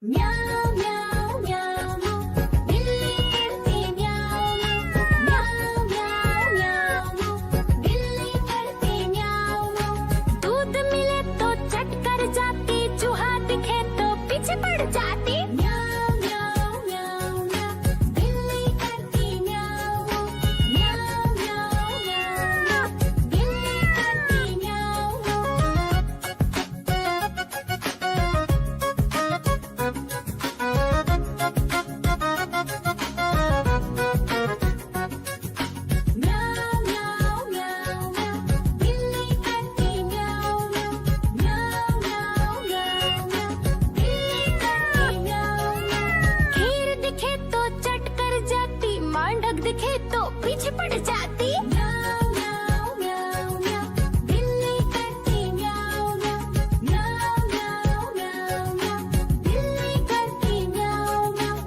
म्याऊं म्याऊं म्याऊं बिल्ली करती म्याऊं म्याऊं म्याऊं म्याऊं बिल्ली करती म्याऊं। दूध मिले तो चट कर जाती, चूहा दिखे तो पीछे पड़ जाती। म्याऊं म्याऊं म्याऊं म्याऊं बिल्ली करती म्याऊं म्याऊं म्याऊं म्याऊं बिल्ली करती म्याऊं। म्याऊं म्याऊं म्याऊं म्याऊं बिल्ली करती म्याऊं म्याऊं म्याऊं म्याऊं म्याऊं बिल्ली करती म्याऊं। खीर दिखे तो चट कर जाती, मांडक दिखे तो पीछे पड़ जाती। म्याऊं म्याऊं म्याऊं म्याऊं बिल्ली करती म्याऊं म्याऊं म्याऊं म्याऊं म्याऊं बिल्ली करती म्याऊं म्याऊं।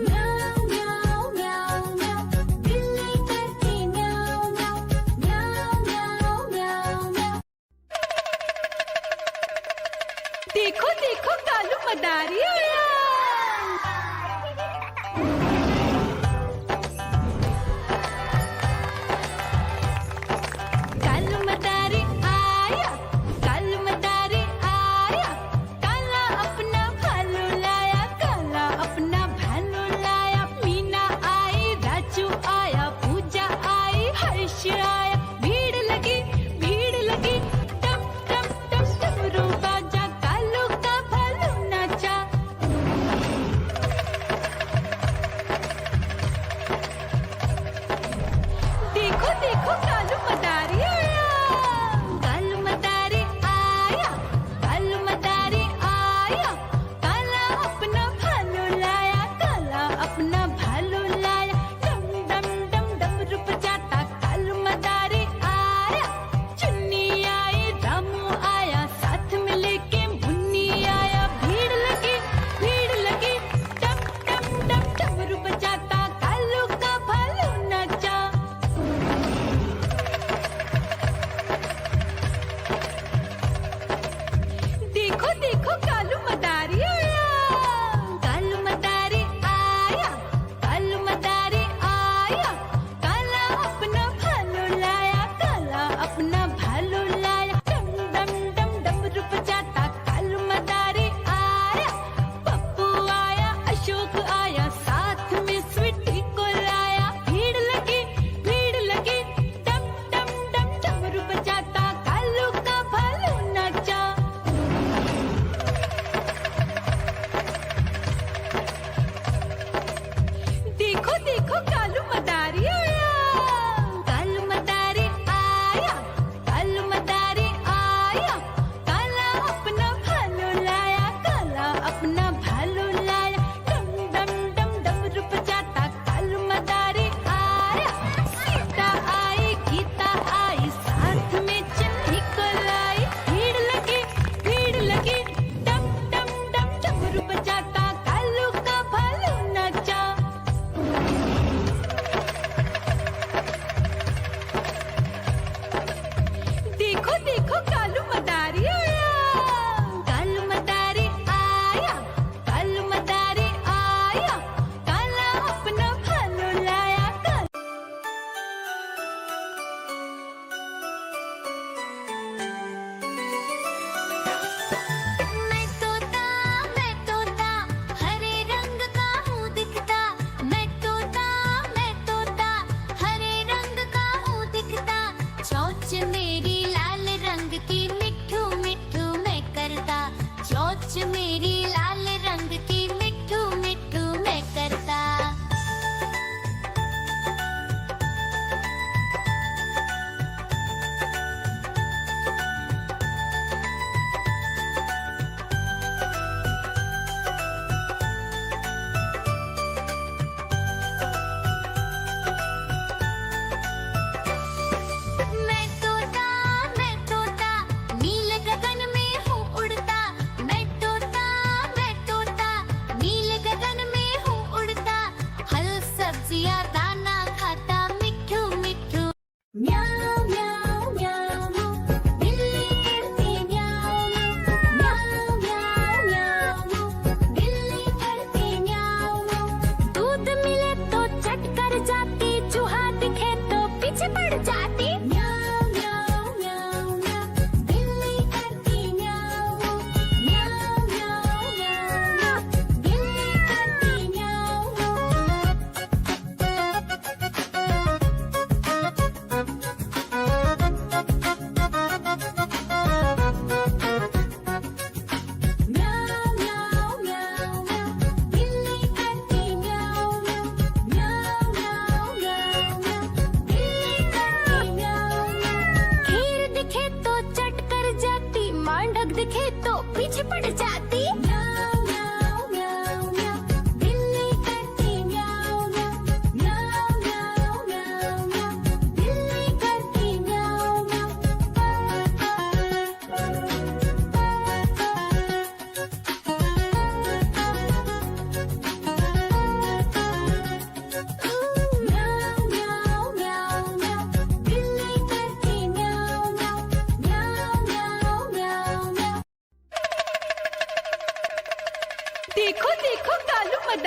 म्याऊं म्याऊं म्याऊं म्याऊं बिल्ली करती म्याऊं म्याऊं म्याऊं म्याऊं म्याऊं म्याऊं। देखो देखो कालू मदारी आया। कालू मदारी आया, कालू मदारी आया। काला अपना भालू लाया, काला अपना भालू लाया। मीना आई, राजू आया, पूजा आई, हर्ष आया। भीड़ लगी टम टम टम डमरू बाजा, कालू का भालू नाचा। देखो देखो कालू मदारी आया, कालू मदारी आया, कालू मदारी आया। काला अपना भालू लाया, काला अपना भालू लाया। डम डम डम डमरू बजाता कालू मदारी आया। चुन्नी आई, रामू आया, साथ में लेके मुन्नी आया। भीड़ लगी टम टम टम डमरू बजाता कालू का भालू नाचा। देखो देखो कालू मदारी आया, कालू मदारी आया, कालू मदारी आया। काला अपना भालू लाया, काला अपना भालू लाया। डम डम डम डमरू बजाता कालू मदारी आया। पप्पू आया, अशोक आया, साथ में स्वीटी को लाया। भीड़ लगी टम टम टम डमरू बजाता कालू का भालू नाचा। देखो देखो कालू मदारी आया, कालू मदारी आया, कालू मदारी आया। काला अपना भालू लाया, काला अपना भालू लाया। डम डम डम डमरू बजाता कालू मदारी आया। सीता आई, गीता आई, साथ में चन्नी को लाई। भीड़ लगी टम टम टम डमरू बजाता कालू का भालू नाचा।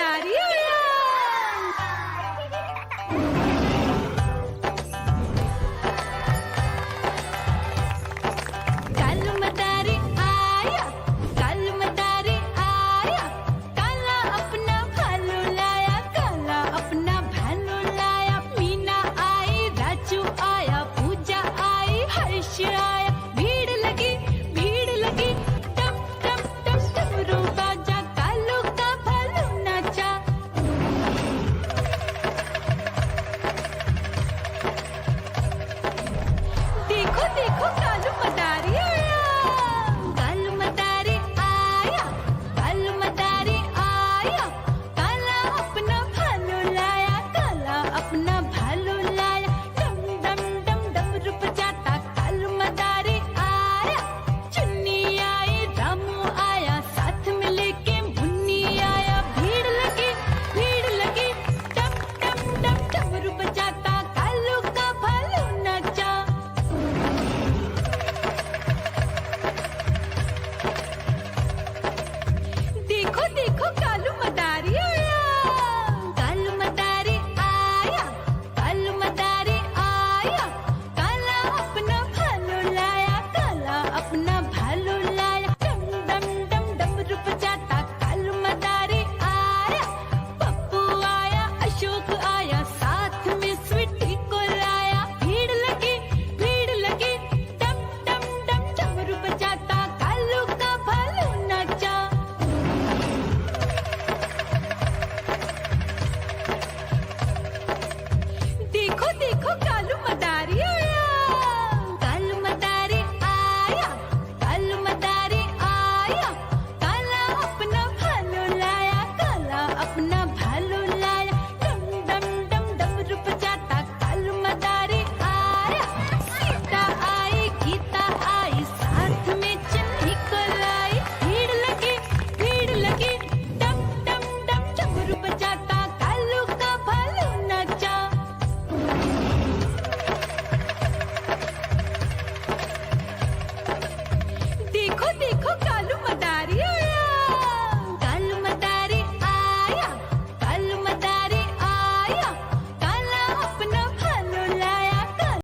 मदारी आया